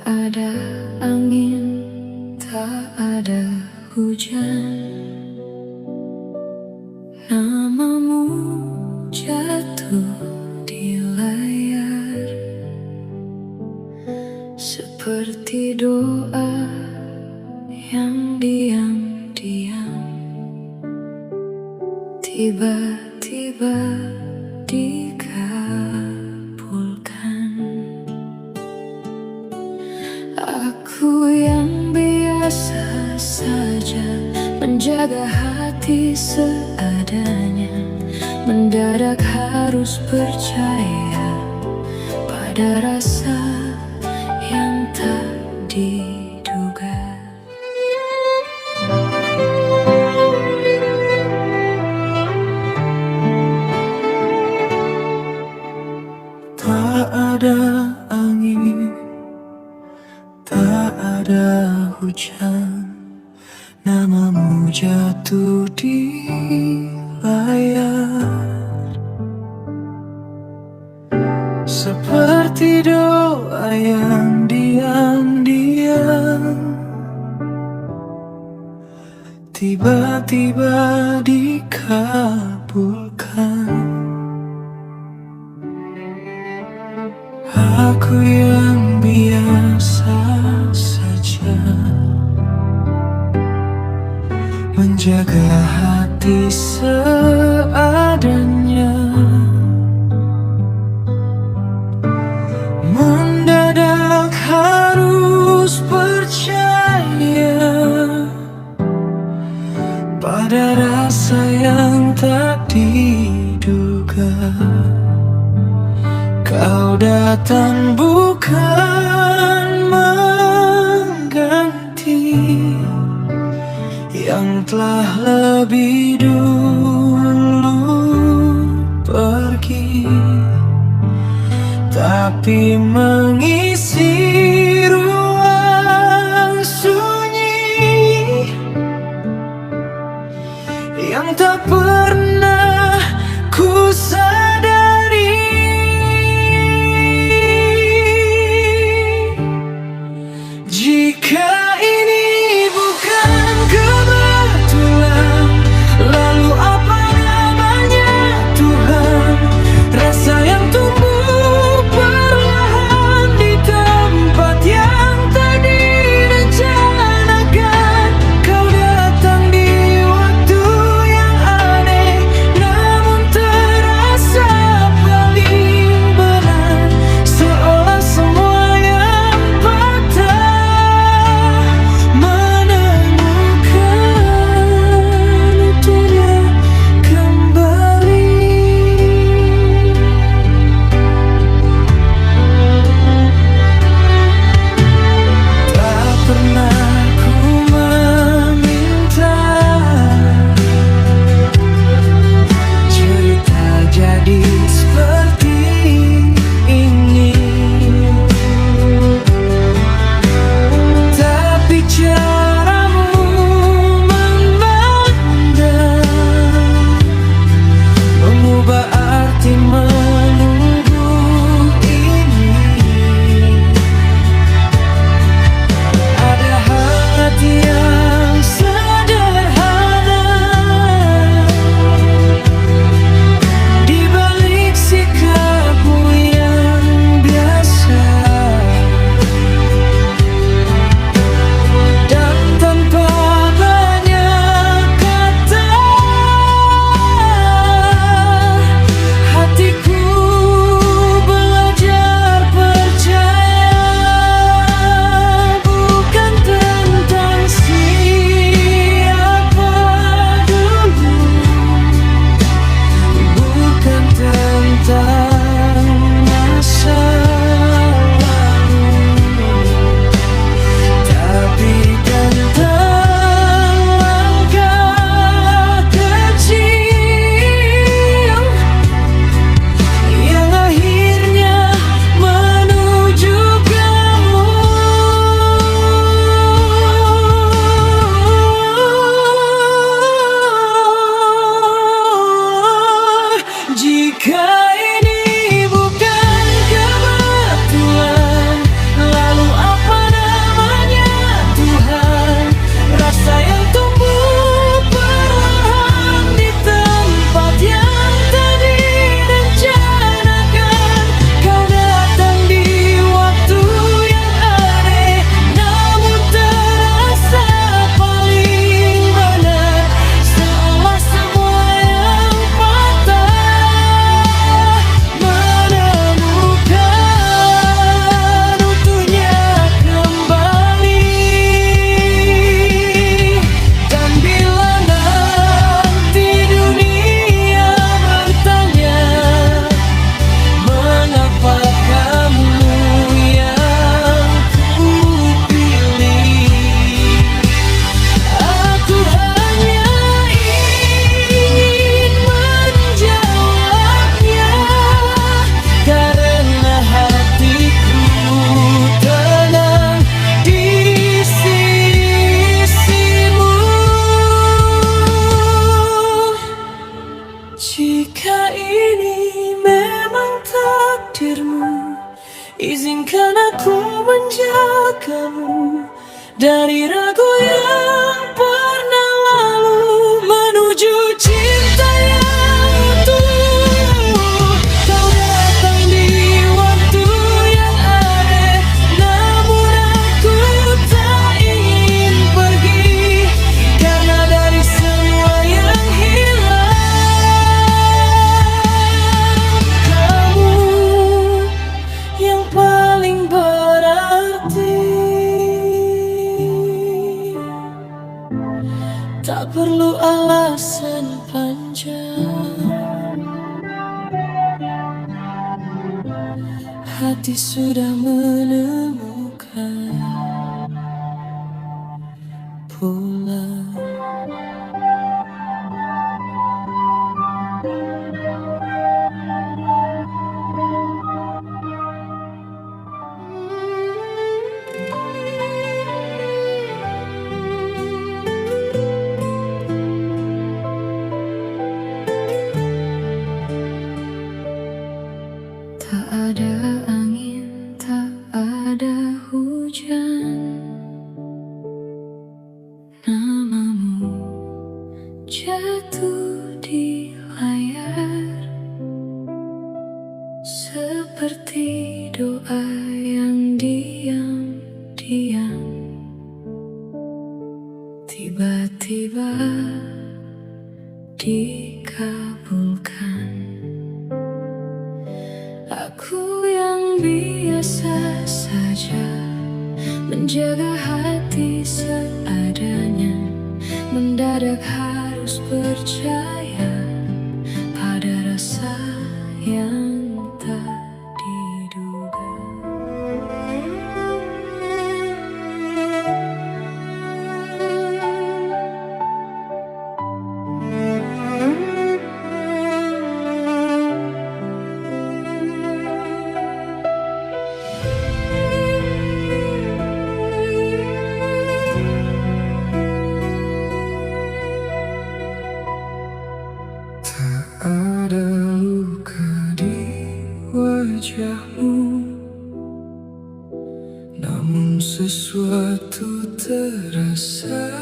ada angin, tak ada hujan. Namamu jatuh di layar, seperti doa yang diam-diam tiba-tiba dikabulkan. Aku yang biasa saja menjaga hati seadanya, mendadak harus percaya pada rasa yang tak diduga. Tak ada angin, tak ada hujan, namamu jatuh di layar, seperti doa yang diam-diam tiba-tiba dikabulkan. Aku yang biasa saja menjaga hati seadanya, mendadak harus percaya pada rasa yang tak diduga. Kau datang bukan mengganti yang telah lebih dulu pergi, tapi mengisi ruang sunyi yang tak pernah ku sadari. Jika ini bukan kebetulan, lalu apa namanya Tuhan? Rasa yang tumbuh perlahan di tempat yang tak direncanakan. Kau datang di waktu yang aneh, Izinkan aku menjagamu dari ragu yang pernah lalu, menuju cinta yang utuh. Kau datang di waktu yang aneh, namun aku tak ingin pergi, karena dari semua yang hilang, kamu yang paling berarti. Tak perlu alasan panjang, hati sudah menemukan pulang. Tak ada angin, tak ada hujan, namamu jatuh di layar, seperti doa yang diam-diam tiba-tiba dikabulkan. Aku yang biasa saja menjaga hati seadanya, mendadak harus percaya pada rasa yang tak diduga. Ada luka di wajahmu, namun sesuatu terasa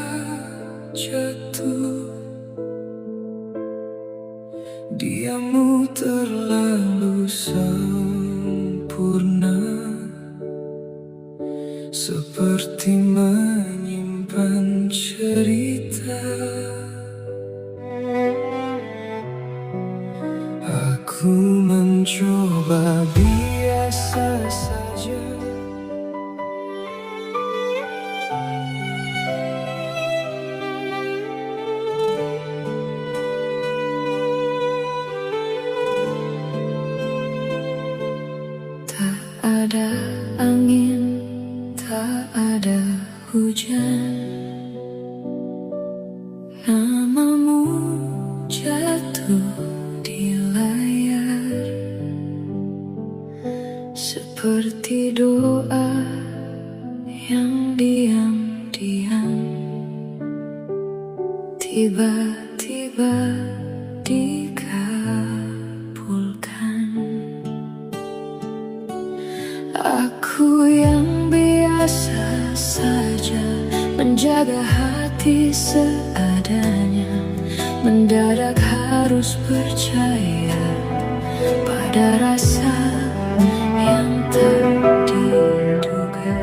jatuh. Diammu terlalu sempurna, seperti menyimpan cerita. Aku mencoba biasa saja, Tak ada angin, tak ada hujan, namamu jatuh di layar, seperti doa yang diam-diam tiba-tiba dikabulkan. Aku yang biasa saja menjaga hati seadanya, mendadak harus percaya pada rasa yang tak diduga.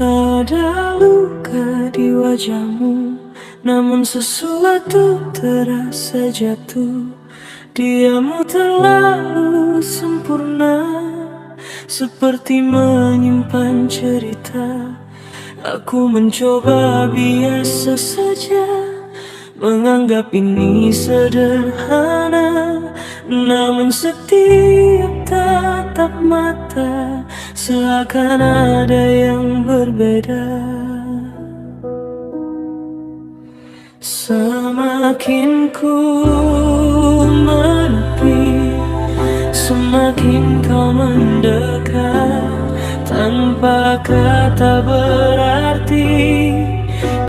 tak ada luka di wajahmu, namun sesuatu terasa jatuh. Diammu terlalu sempurna, seperti menyimpan cerita. Aku mencoba biasa saja, menganggap ini sederhana, namun setiap tatap mata seakan ada yang berbeda. Semakin ku menepi, kata berarti,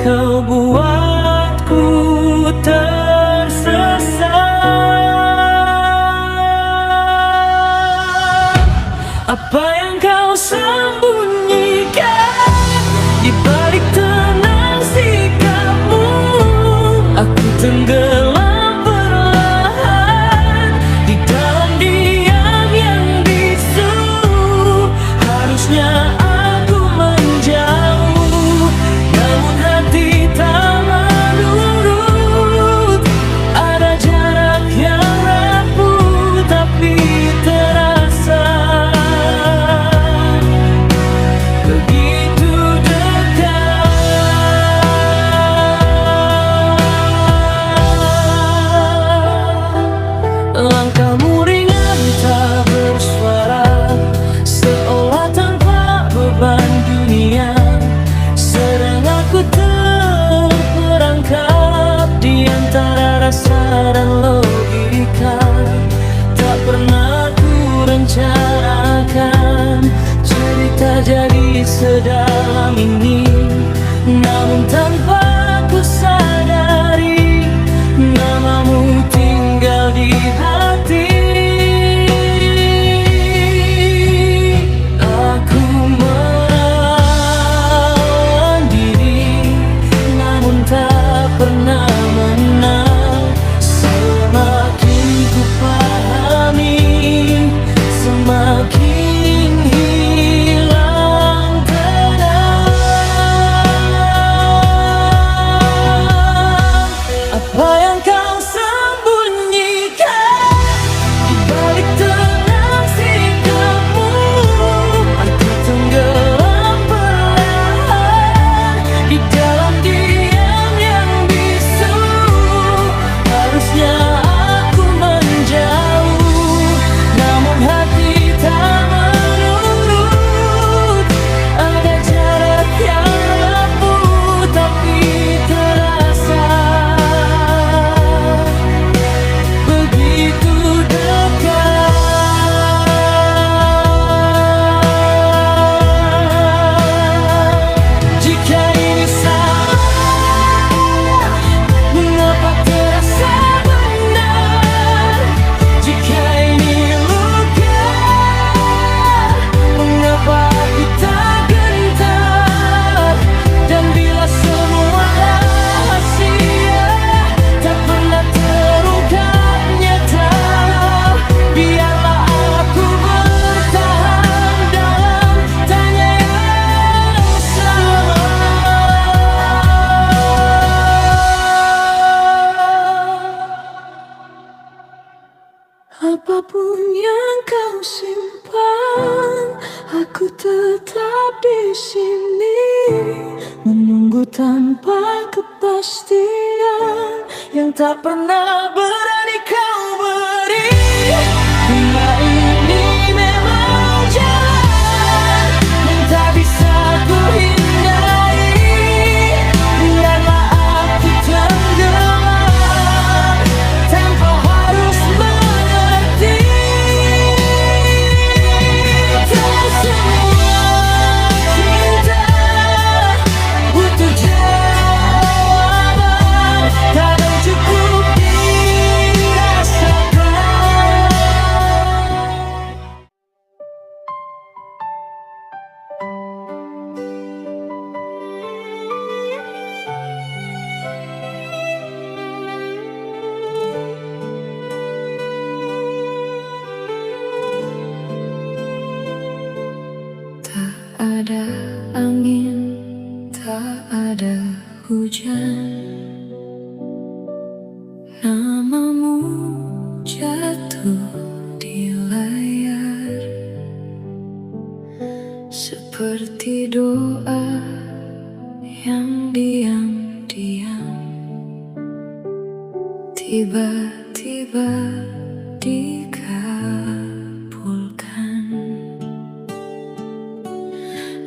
kau buatku tersesat. Apa yang kau sembunyikan di balik tenang sikapmu? Aku tenggelam perlahan di dalam diam yang bisu. Harusnya aku menjauh, namun hati tak menurut. Ada jarak yang rapuh tapi terasa begitu dekat. Langkahmu ringan tak bersuara, seolah tanpa beban dunia. Sedang aku terperangkap di antara rasa dan logika. Tak pernah ku rencanakan cerita jadi sedalam ini, namun tanpa ku sadari namamu tinggal di hati. Aku melawan diri, namun tak pernah menang. Semakin ku pahami, semakin hilang tenang. Apa yang kau sembunyikan di balik tenang sikapmu? Aku tenggelam perlahan di dalam diam yang bisu. Harusnya aku menjauh, namun hati tak menurut. Ada jarak yang rapuh tapi terasa begitu dekat. Jika ini salah, mengapa terasa benar? Jika ini luka, mengapa aku tak gentar? Dan bila semua rahasia tak pernah terungkap nyata, biarlah aku bertahan dalam tanya yang sama. Apapun yang kau simpan, aku tetap di sini menunggu tanpa kepastian yang tak pernah berani kau beri. Bila ini memang jalan yang tak bisa ku hindari, biarlah aku tenggelam tanpa harus mengerti. Tak semua cinta butuh jawaban, kadang cukup dirasakan. Tak ada angin, tak ada hujan, namamu jatuh di layar seperti doa yang diam-diam tiba-tiba dikabulkan.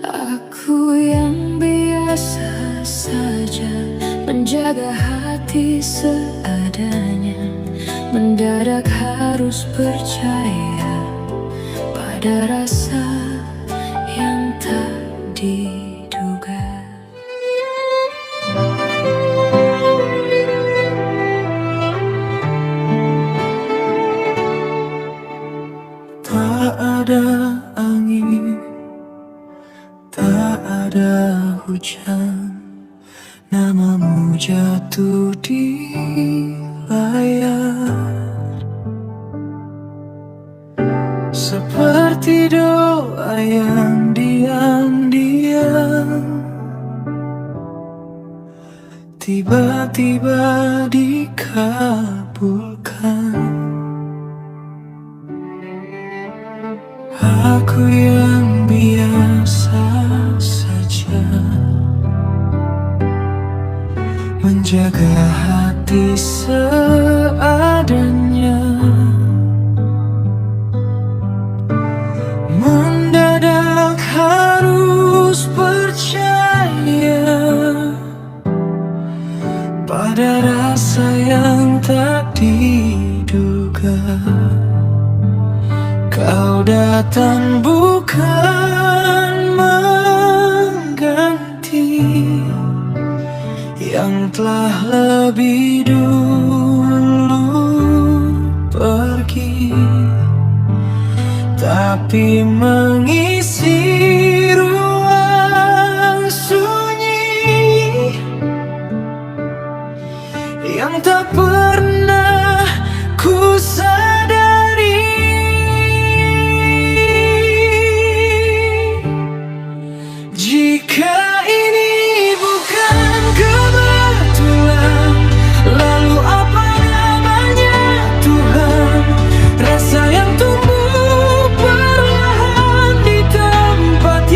Aku yang biasa saja menjaga hati seadanya, mendadak harus percaya pada rasa yang tak diduga. Tak ada angin, tak ada hujan, namamu jatuh di layar. Seperti doa yang diam-diam tiba-tiba dikabulkan. Aku yang biasa saja menjaga hati seadanya. Mendadak harus percaya pada rasa yang tak diduga. Kau datang bukan mengganti yang telah lebih dulu pergi, tapi mengisi ruang sunyi yang tak pernah ku sadari. Jika ini bukan kebetulan, lalu apa namanya Tuhan? Rasa yang tumbuh perlahan di tempat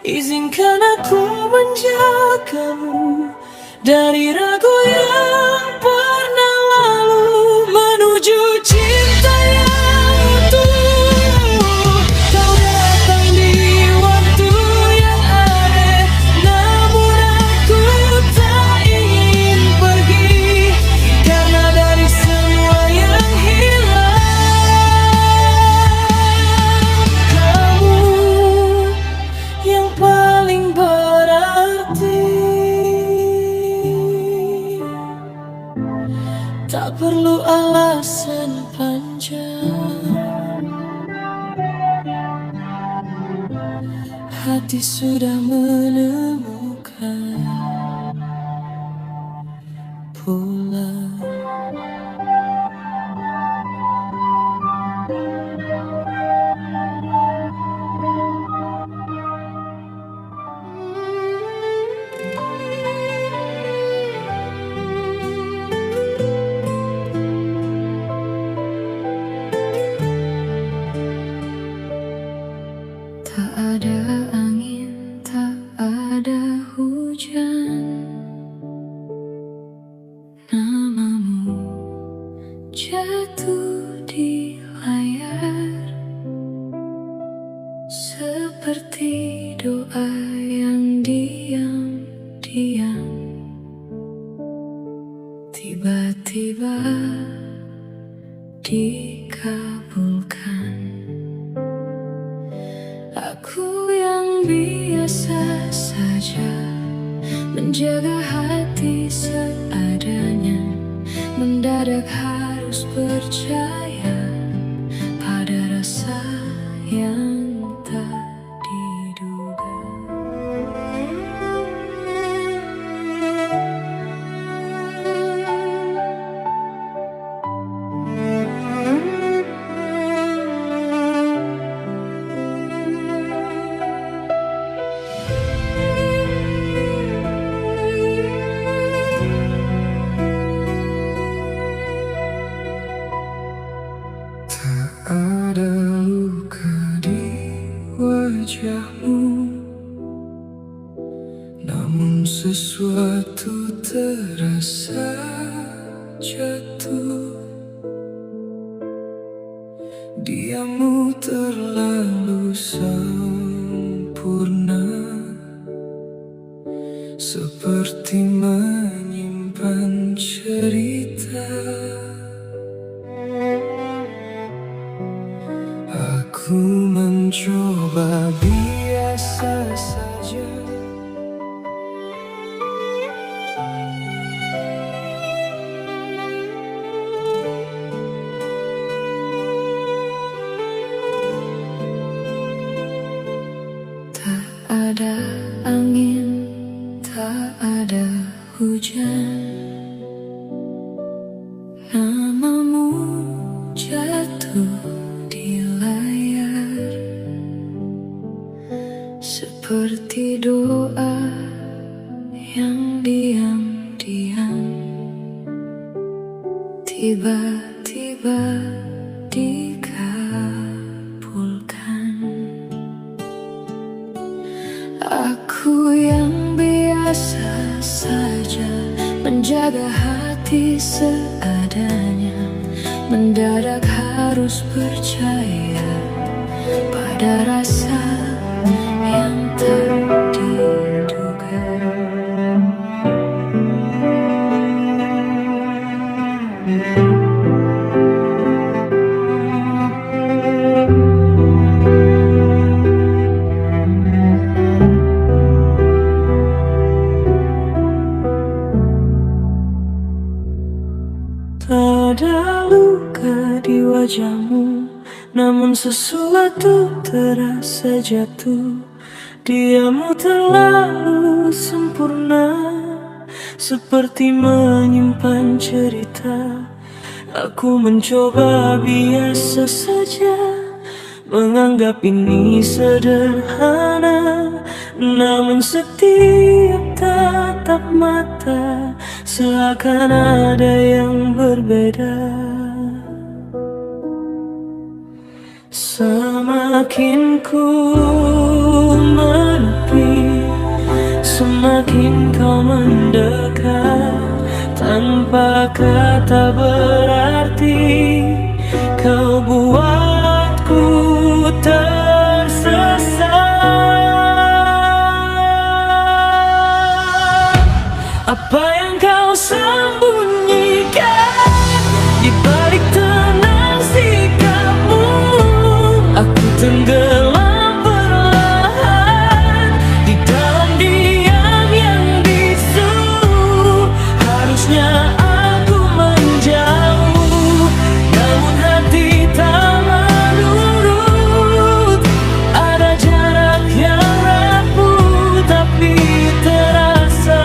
Izinkan aku menjagamu dari ragu yang pernah lalu, menuju cinta yang utuh. Kau datang di waktu yang aneh, namun aku tak ingin pergi, karena dari semua yang hilang, kamu yang paling berarti. Tak perlu alasan panjang, hati sudah menemukan pulang. Tak ada angin, tak ada hujan, namamu jatuh di layar, seperti doa yang diam-diam tiba-tiba dikabulkan. Aku yang biasa saja menjaga hati seadanya, mendadak harus percaya pada rasa yang tak diduga. Ada luka di wajahmu, namun sesuatu terasa jatuh. Diammu terlalu sempurna, seperti menyimpan cerita. Aku mencoba biasa saja, Tak ada angin, tak ada hujan, namamu jatuh di layar, seperti doa yang diam-diam tiba-tiba dikabulkan. Aku yang biasa saja menjaga hati seadanya, mendadak harus percaya pada rasa yang tak diduga. tak ada luka di wajahmu, namun sesuatu terasa jatuh. Diammu terlalu sempurna, seperti menyimpan cerita. Aku mencoba biasa saja, menganggap ini sederhana, namun setiap tatap mata seakan ada yang berbeda. Semakin ku menepi, semakin kau mendekat. Tanpa kata berarti kau buatku tersesat. Apa yang kau sembunyikan di balik tenang sikapmu? Aku tenggelam perlahan di dalam diam yang bisu. Harusnya aku menjauh, namun hati tak menurut. Ada jarak yang rapuh tapi terasa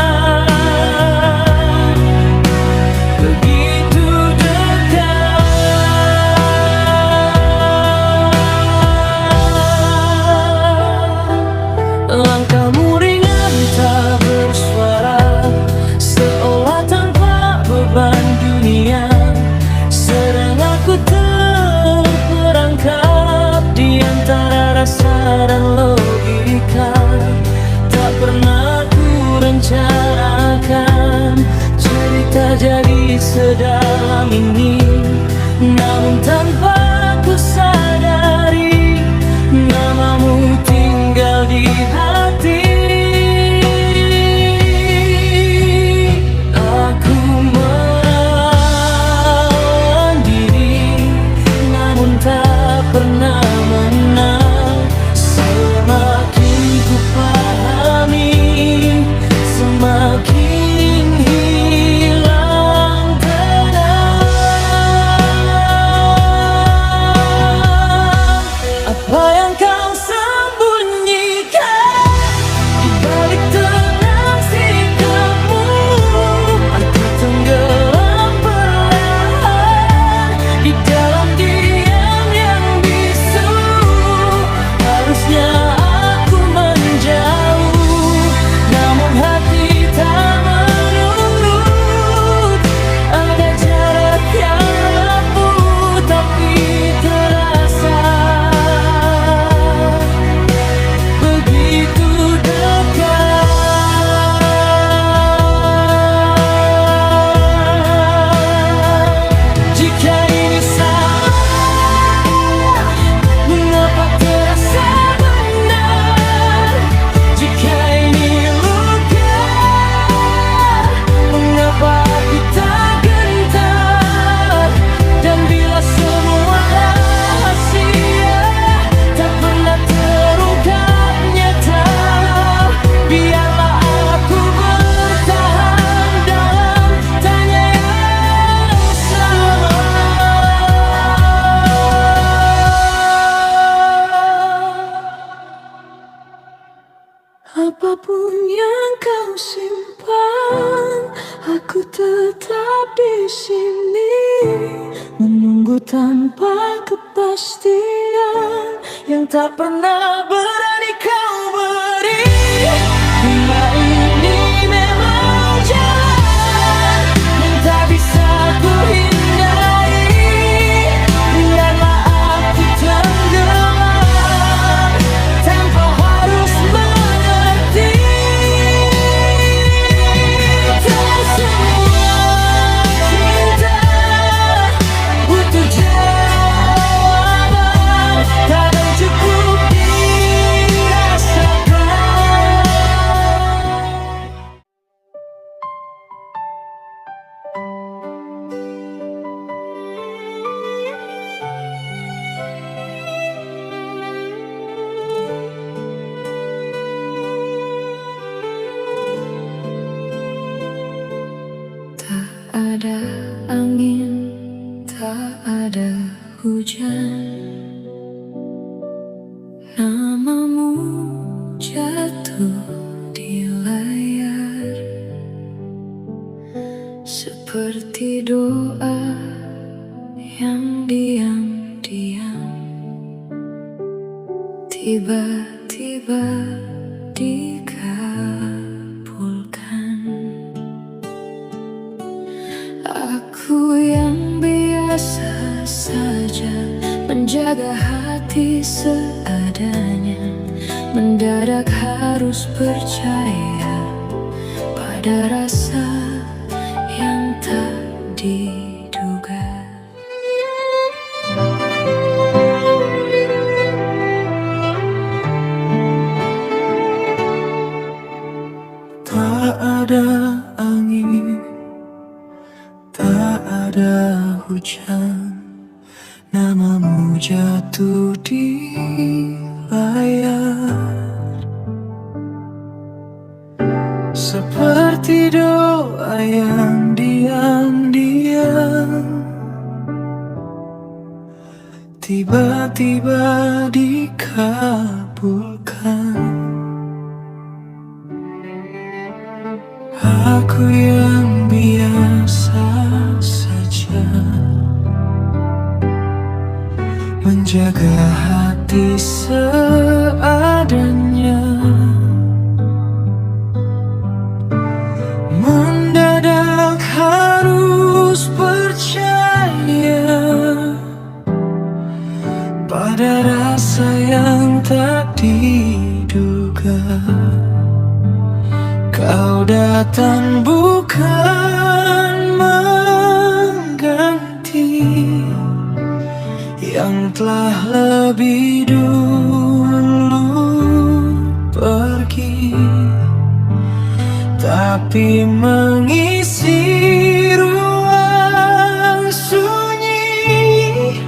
begitu dekat. Langkahmu ringan tak bersuara, seolah tanpa beban dunia. Sedang aku terperangkap di antara rasa dan logika. Tak pernah ku rencanakan cerita jadi sedalam ini, namun tanpa ku sadari namamu tinggal di hati. Aku melawan diri, namun tak pernah menang. Semakin ku pahami, semakin hilang tenang. Apa yang kau sembunyikan di balik tenang sikapmu? Aku tenggelam perlahan di dalam diam yang bisu. Harusnya aku menjauh, namun hati tak menurut. Ada jarak yang rapuh tapi terasa begitu dekat. Jika ini salah, mengapa terasa benar? Jika ini luka, mengapa aku tak gentar? Dan bila semua rahasia tak pernah terungkap nyata, biarlah aku bertahan dalam tanya yang sama. Apapun yang kau simpan, aku tetap di sini, menunggu tanpa kepastian yang tak pernah berani kau beri. Bila ini memang jalan yang tak bisa ku hindari, biarlah aku tenggelam tanpa harus mengerti. Tak semua cinta butuh jawaban, kadang cukup dirasakan. Tak ada angin, tak ada hujan, namamu jatuh di layar seperti doa yang diam-diam tiba-tiba dikabulkan. Aku yang biasa saja menjaga hati seadanya, mendadak harus percaya pada rasa yang tak diduga. Tak ada angin, tak ada hujan, namamu jatuh di layar. Seperti doa yang diam-diam tiba-tiba dikabulkan. Aku yang biasa saja menjaga hati seadanya, mendadak harus percaya pada rasa yang tak diduga. Kau datang bukan mengganti yang telah lebih dulu pergi, tapi mengisi ruang sunyi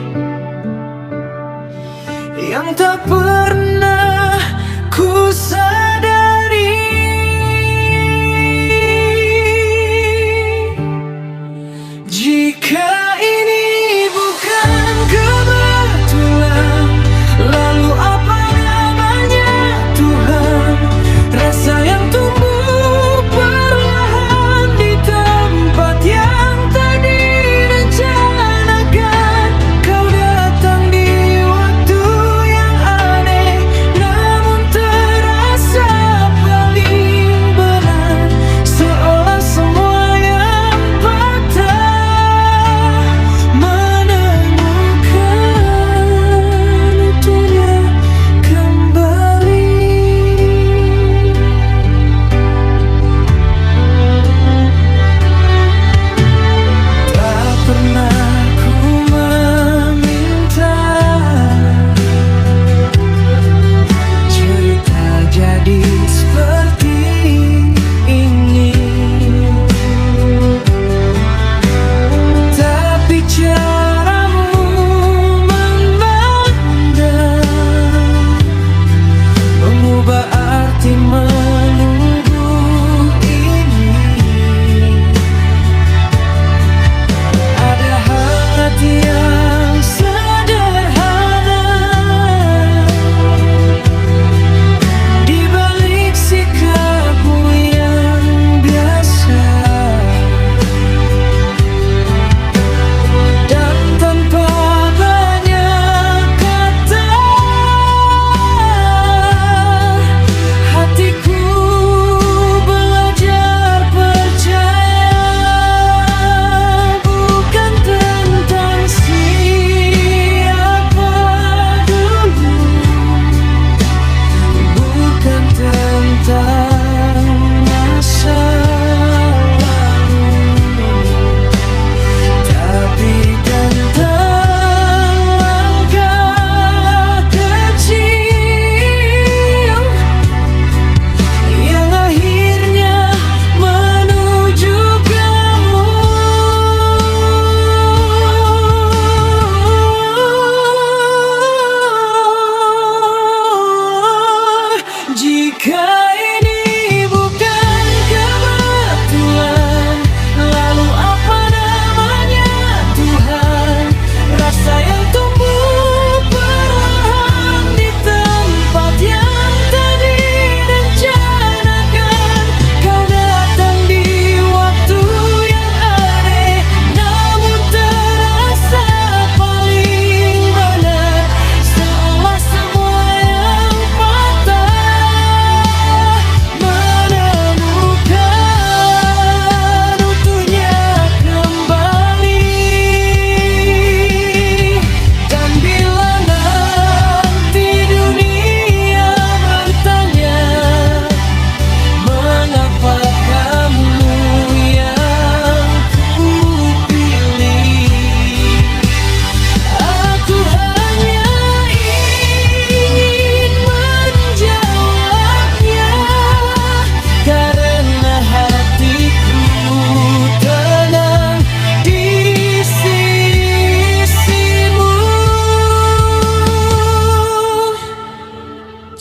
yang tak pernah ku sadari. Jika ini bukan kebetulan, lalu apa namanya Tuhan? Rasa yang tumbuh perlahan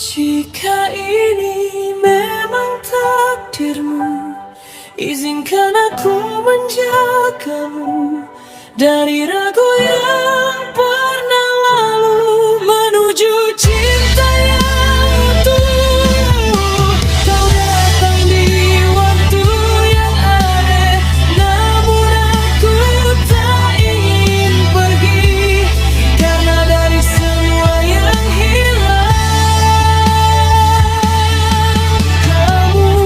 Jika ini memang takdirmu, izinkan aku menjagamu dari ragu yang pernah lalu menuju cinta yang utuh. Kau datang di waktu yang aneh, namun aku tak ingin pergi, karena dari semua yang hilang, kamu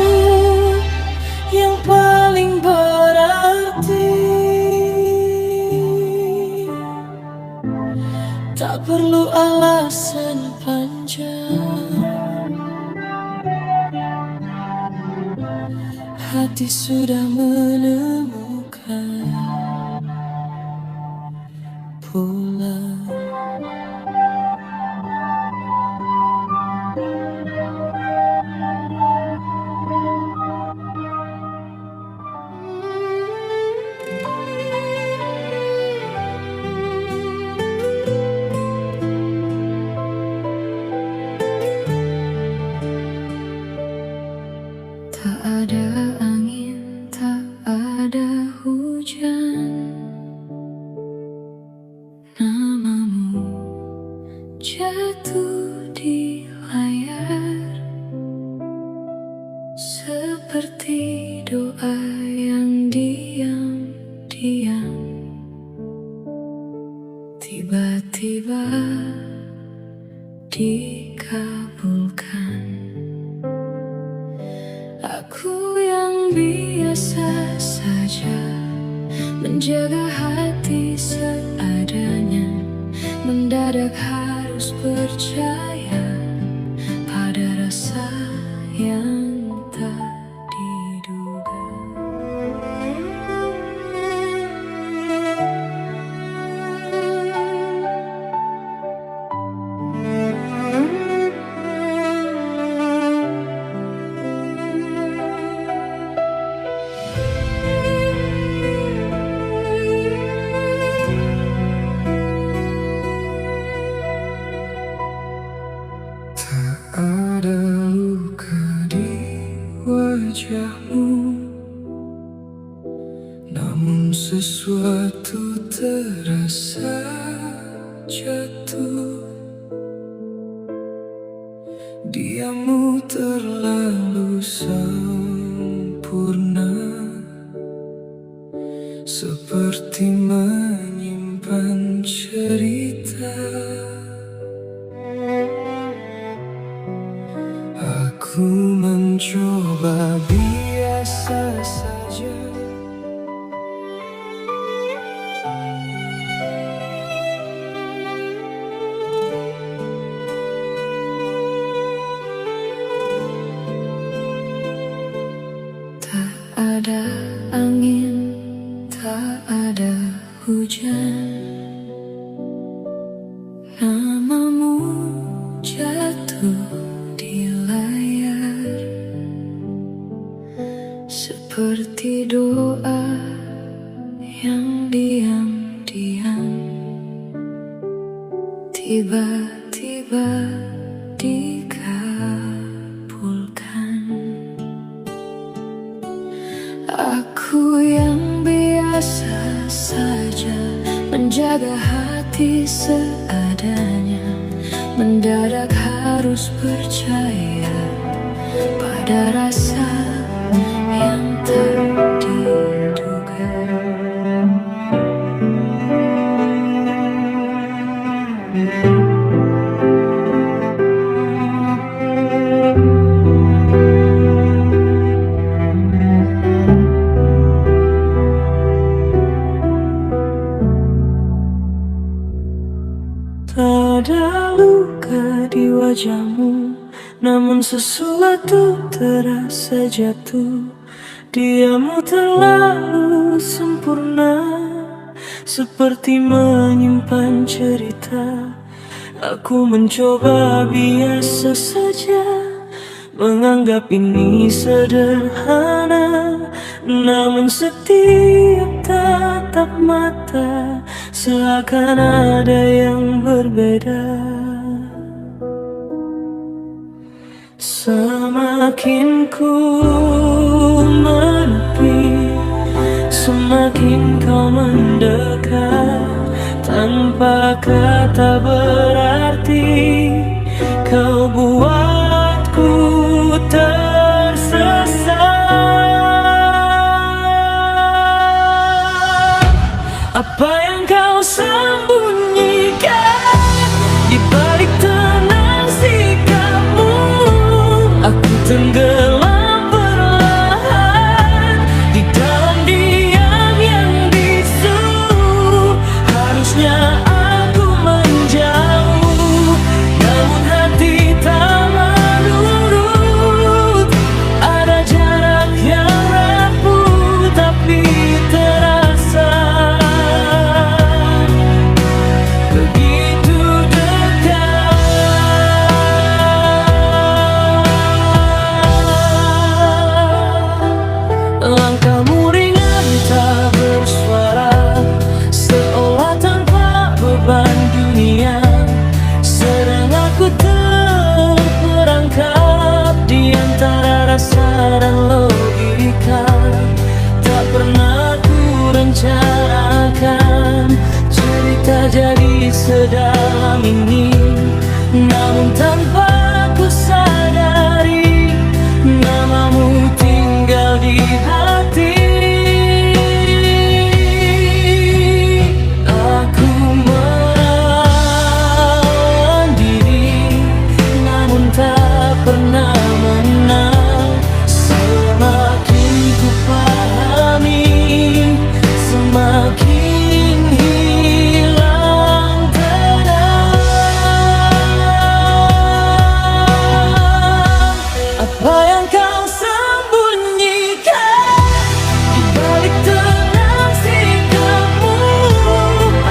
yang paling berarti. Tak perlu alasan panjang, hati sudah menemukan pulang. Tak ada angin, tak ada hujan, namamu jatuh di layar seperti doa yang diam-diam tiba-tiba dikabulkan. Aku yang biasa saja menjaga hati seadanya, mendadak harus percaya pada rasa yang tak diduga. Ada luka di wajahmu, namun sesuatu terasa jatuh. Diammu terlalu sempurna, seperti menyimpan cerita. Aku mencoba biasa saja, Tak ada angin, tak ada hujan, namamu jatuh di layar seperti doa yang diam-diam tiba-tiba dikabulkan. Aku yang biasa saja menjaga hati seadanya, mendadak harus percaya pada rasa yang tak diduga. tak ada luka di wajahmu, namun sesuatu terasa jatuh. Diammu terlalu sempurna, seperti menyimpan cerita. Aku mencoba biasa saja, menganggap ini sederhana, namun setiap tatap mata seakan ada yang berbeda. Semakin ku menepi, semakin kau mendekat. Tanpa kata berarti, kau buatku tersesat. Apa yang kau sembunyikan di balik tenang sikapmu? Aku tenggelam perlahan di dalam diam yang bisu. Harusnya aku menjauh, namun hati tak menurut. Ada jarak yang rapuh tapi terasa begitu dekat. Langkahmu ringan tak bersuara, seolah tanpa beban dunia. Sedang aku terperangkap di antara rasa dan logika. Tak pernah ku rencanakan cerita jadi sedalam ini, namun tanpa ku sadari namamu tinggal di hati. Aku menahan diri, namun tak pernah menang. Semakin ku pahami, semakin hilang tenang. Apa yang kau sembunyikan di balik tenang sikapmu?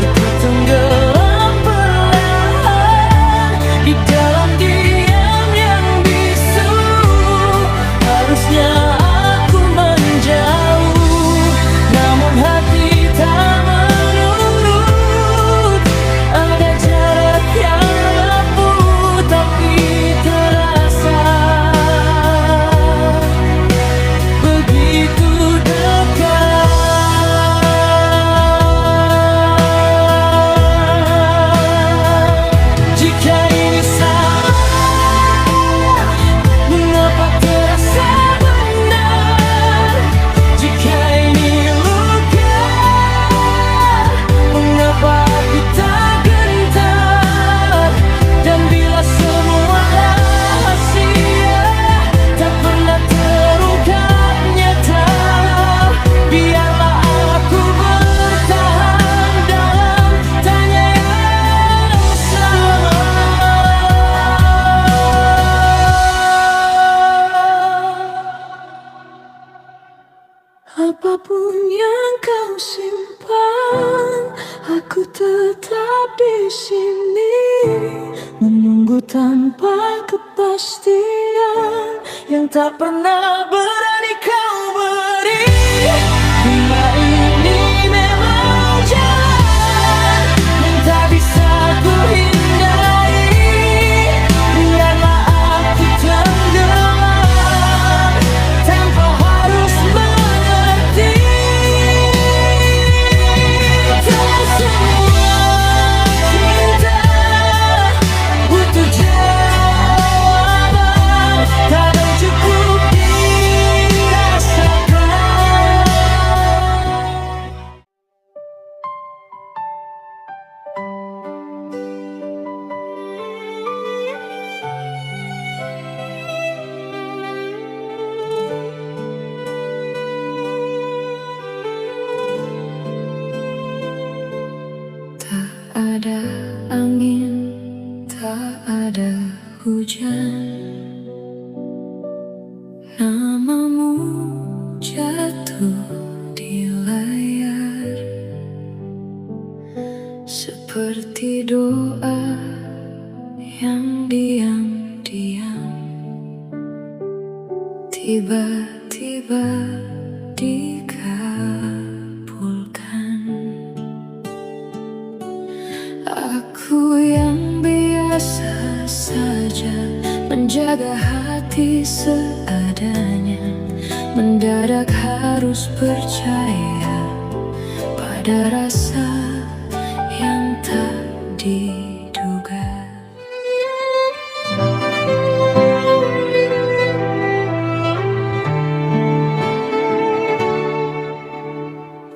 Aku tenggelam perlahan di dalam diam yang bisu. Harusnya aku menjauh, namun hati tak menurut. Ada jarak yang rapuh tapi terasa begitu dekat. Jika ini salah, mengapa terasa benar? Jika ini luka, mengapa aku tak gentar? Dan bila semua rahasia tak pernah terungkap nyata, biarlah aku bertahan dalam tanya yang sama. Apapun yang kau simpan, aku tetap di sini menunggu tanpa kepastian yang tak pernah berani kau beri. Bila ini memang jalan yang tak bisa ku hindari, biarlah aku tenggelam tanpa harus mengerti. Tak semua cinta butuh jawaban, kadang cukup dirasakan. Tak ada angin, tak ada hujan, namamu jatuh di layar seperti doa yang diam-diam tiba-tiba dikabulkan. Aku yang biasa saja menjaga hati hati seadanya, mendadak harus percaya pada rasa yang tak diduga.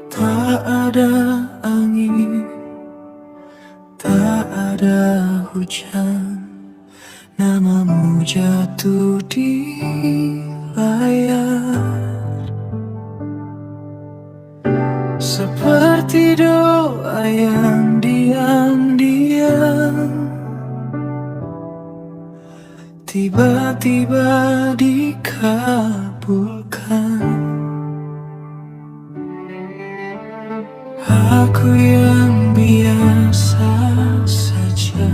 Tak ada angin, tak ada hujan, namamu jatuh di layar. Seperti doa yang diam-diam tiba-tiba dikabulkan. Aku yang biasa saja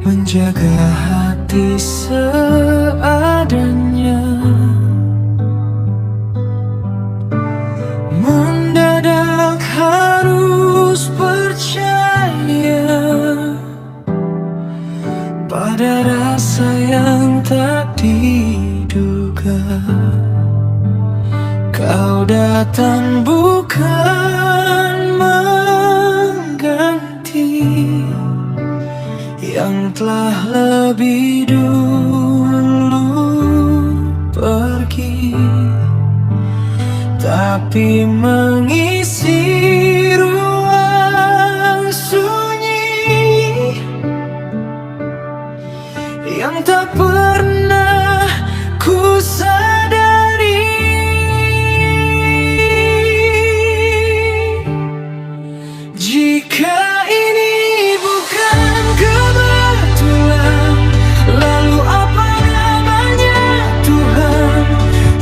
menjaga hati seadanya, mendadak harus percaya pada rasa yang tak diduga. Kau datang bukan mengganti yang telah lebih dulu pergi, tapi mengisi ruang sunyi yang tak pernah ku sadari. Jika ini bukan kebetulan, lalu apa namanya Tuhan?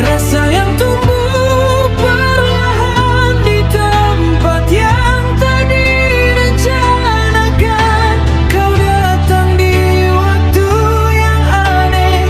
Rasa yang tumbuh perlahan di tempat yang tak direncanakan. Kau datang di waktu yang aneh,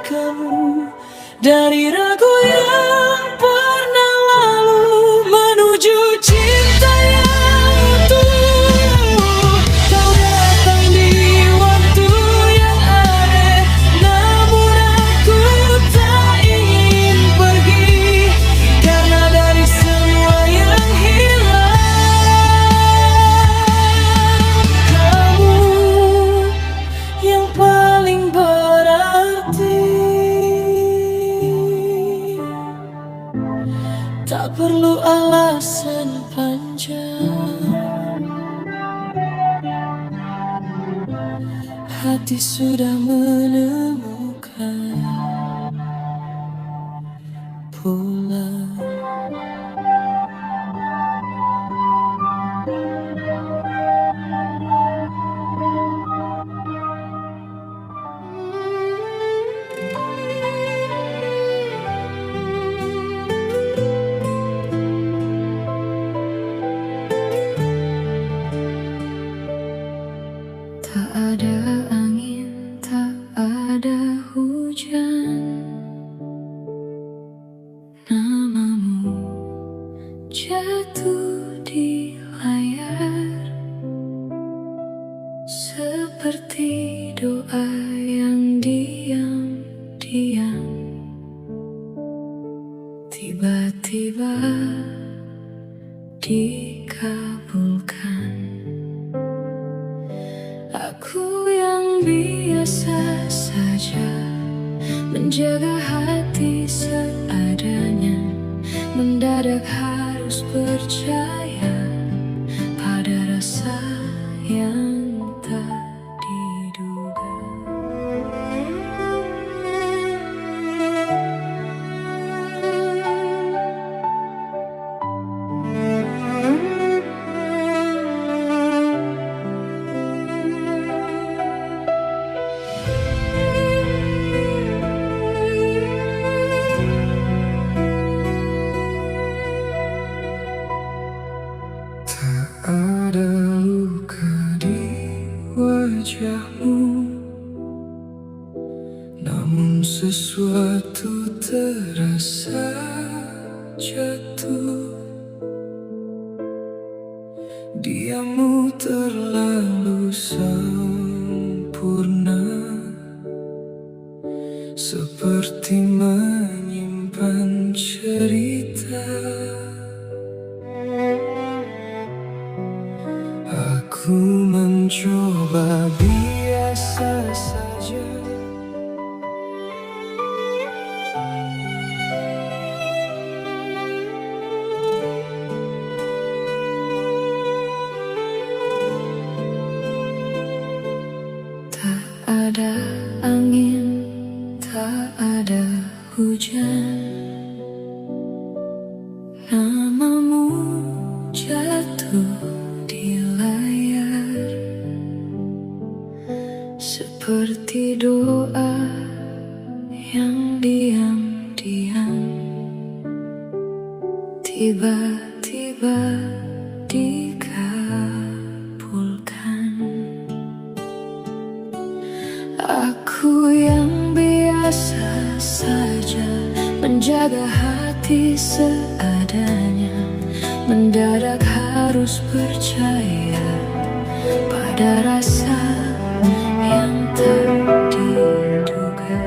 kamu dari ragu yang pernah lalu menuju cinta yang utuh. Kau datang di waktu yang aneh, namun aku tak ingin pergi, karena dari semua yang hilang, kamu yang paling berarti. Tak perlu alasan panjang, hati sudah menemukan pulang. Tak ada angin, tak ada hujan, namamu jatuh di layar, seperti doa yang diam-diam tiba-tiba dikabulkan. Aku yang biasa saja menjaga hati seadanya, mendadak harus percaya pada rasa yang tak diduga. Ada luka di wajahmu, namun sesuatu terasa jatuh. Diammu terlalu sempurna, seperti menyimpan cerita. Aku mencoba biasa saja, Tak ada angin, tak ada hujan, namamu jatuh di layar, seperti doa yang diam-diam tiba-tiba dikabulkan. Aku yang biasa saja menjaga hati seadanya, mendadak harus percaya pada rasa yang tak diduga.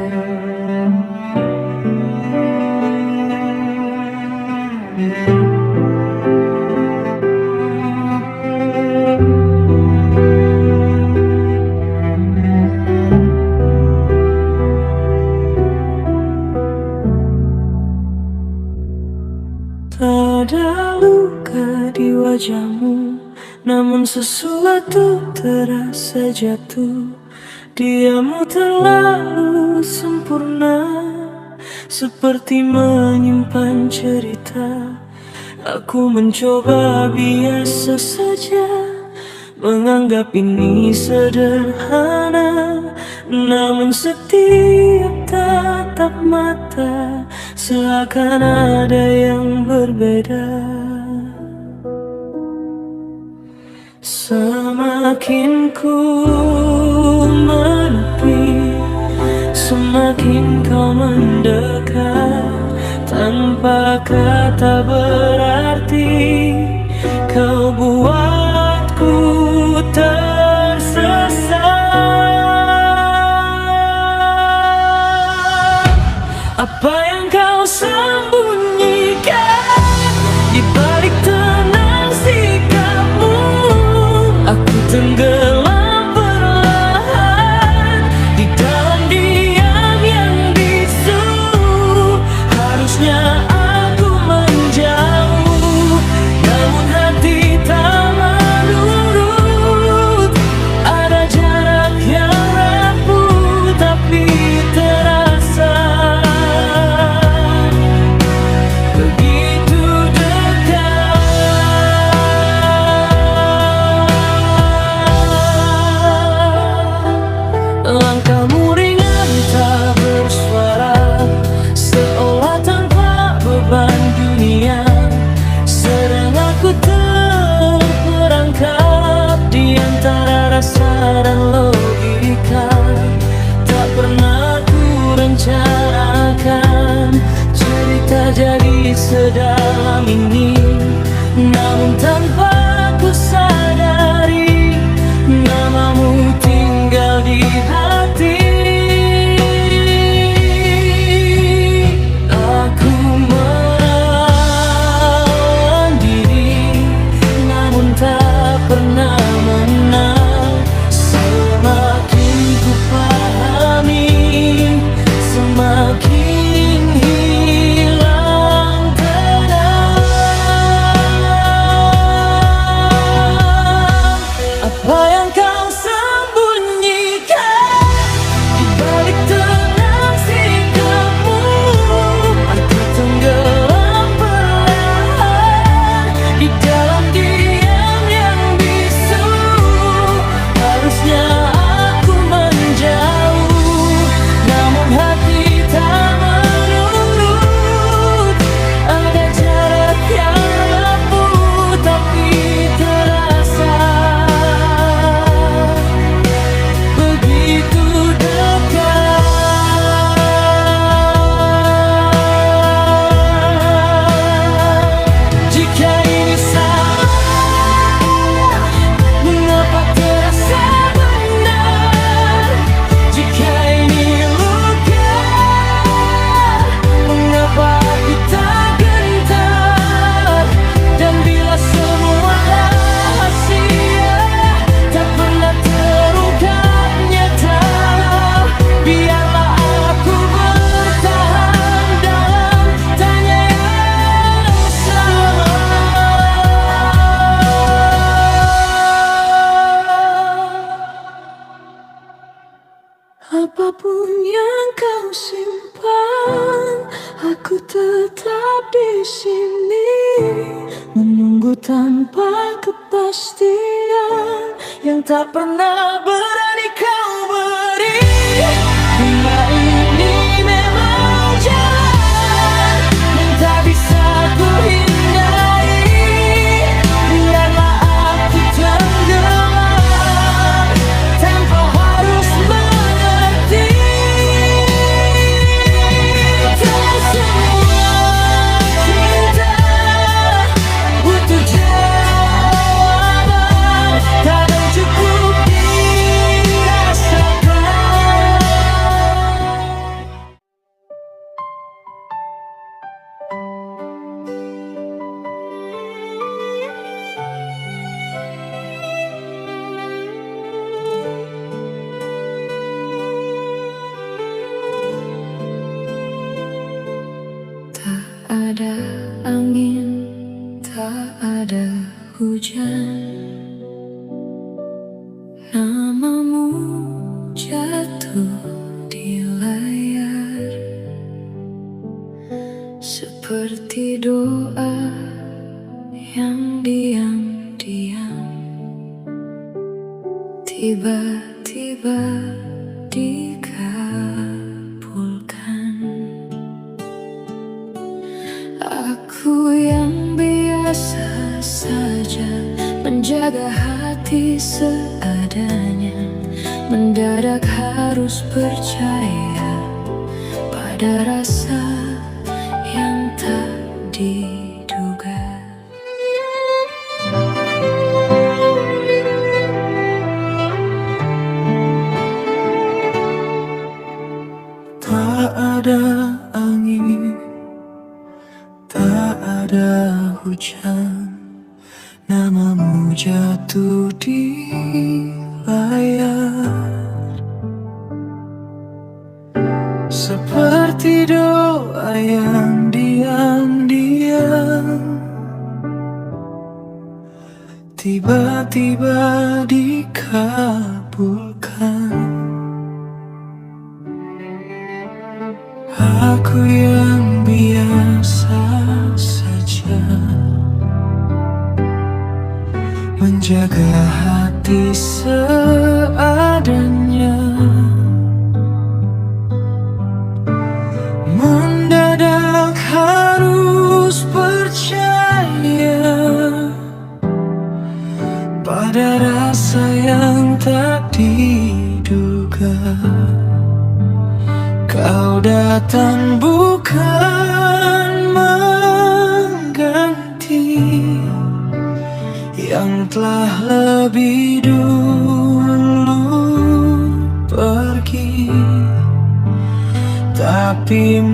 tak ada luka di wajahmu, namun sesuatu terasa jatuh. Diammu terlalu sempurna, seperti menyimpan cerita. Aku mencoba biasa saja, menganggap ini sederhana, namun setiap tatap mata seakan ada yang berbeda. Semakin ku menepi, semakin kau mendekat. Tanpa kata berarti kau buatku tersesat. Apa yang kau sembunyikan di balik tenang sikapmu? Aku tenggelam perlahan di dalam diam yang bisu. Harusnya aku menjauh, namun hati tak menurut. Ada jarak yang rapuh tapi terasa begitu dekat. Langkahmu ringan tak bersuara, seolah tanpa beban dunia. Sedang aku terperangkap di antara rasa dan logika. Tak pernah ku rencanakan cerita jadi sedalam ini, namun tanpa ku sadari namamu tinggal di hati. Aku menahan diri, namun tak pernah menang. Semakin ku pahami, semakin hilang tenang. Apa yang kau sembunyikan di balik tenang sikapmu? Aku tenggelam perlahan di dalam diam yang bisu. Harusnya aku menjauh, namun hati tak menurut. Ada jarak yang rapuh tapi terasa begitu dekat. Jika ini salah, mengapa terasa benar? Jika ini luka, mengapa aku tak gentar? Dan bila semua rahasia tak pernah terungkap nyata, biarlah aku bertahan dalam tanya yang sama. Apapun yang kau simpan, aku tetap di sini menunggu tanpa kepastian yang tak pernah berani kau beri. Bila ini memang jalan yang tak bisa ku hindari, biarlah aku tenggelam tanpa harus mengerti. Tak semua cinta butuh jawaban, kadang cukup dirasakan. Tak ada angin, tak ada hujan, namamu jatuh di layar seperti doa yang diam-diam tiba-tiba dikabulkan. Aku yang biasa saja menjaga hati seadanya, mendadak harus percaya Ada rasa yang tak diduga. Tak ada angin, tak ada hujan, namamu jatuh di layar. Seperti doa yang diam-diam tiba-tiba dikabulkan. Aku yang biasa saja menjaga hati seadanya. Mendadak harus percaya pada rasa yang tak diduga. Kau datang bukan mengganti yang telah lebih dulu pergi, tapi